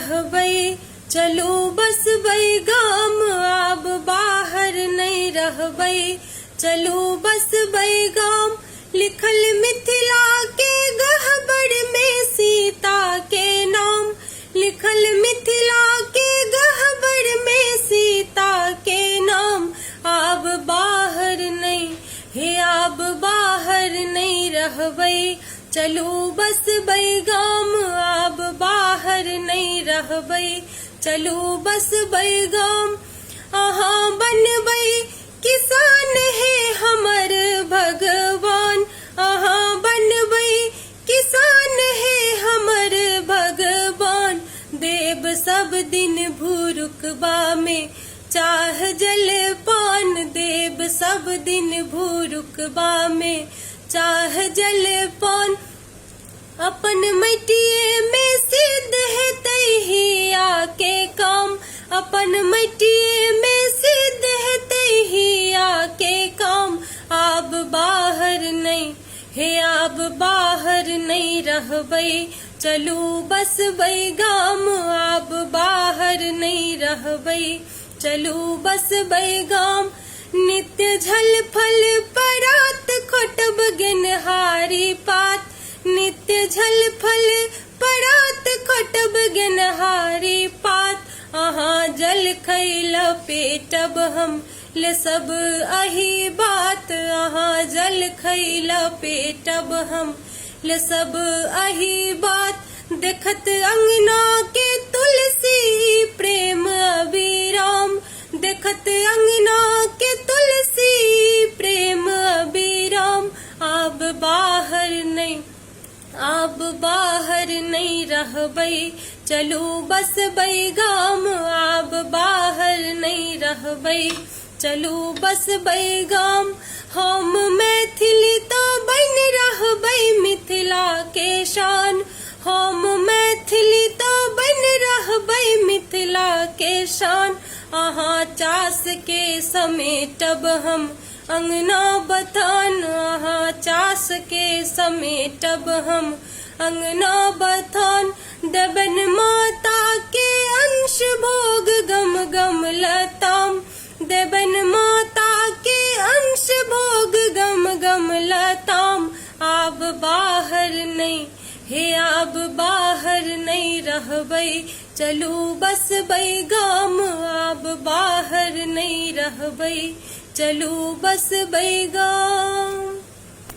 रहबै, चलू बसबै गाम, आब बाहर नहीं रहबै, चलू बसबै गाम। लिखल मिथिला के गहबर में सीता के नाम, लिखल मिथिला के गहबर में सीता के नाम। आब बाहर नहीं, हे आब बाहर नहीं रहबै, चलू बसबै गाम, आब बाहर नहीं रहबै, चलू बसबै गाम। अहाँ बनबै किसान है हमर भगवान, अहाँ बनबै किसान है हमर भगवान। देव सब दिन भूरुकबा में चाह जल पान, देव सब दिन भूरुकबा में चाह जल पान। अपन मटिए में सिद्ध है तहिया के काम, अपन मटिए में सिद्ध है तहिया के काम। आब बाहर नहीं, हे आब बाहर नहीं रहबै, चलू बसबै गाम, आब बाहर नहीं रहबै, चलू बसबै गाम। नित्य झल फल परात खोटब गेनहारी पात, नित्य झल फल परात खोटब गेनहारी पात। अहाँ जल खैल पेटब हम ले सब अही बात, अहाँ जल खैल पेटब हम ले सब अही बात। देखत अंगना के तुलसी प्रेम अभिराम, देखत अंगना के तुलसी प्रेम अभिराम। आब बाहर नहीं, आब बाहर नहीं रहबै, चलू बसबै गाम, आब बाहर नहीं रहबै, चलू बसबै गाम। हम मैथिली तो बन रहबै मिथिला के शान, हम मैथिली तो बन रहबै मिथिला के शान। अहाँ चास के समेटब हम अंगना बथान, अहाँ चास के समेटब हम अंगना बथान। देबन माता के अंश भोग गम गम लताम, देबन माता के अंश भोग गम गम लताम। आब बाहर नहीं, हे आब बाहर नहीं रहबै, चलू बसबै गाम, आब बाहर नहीं रहबै, चलू बसबै गाम।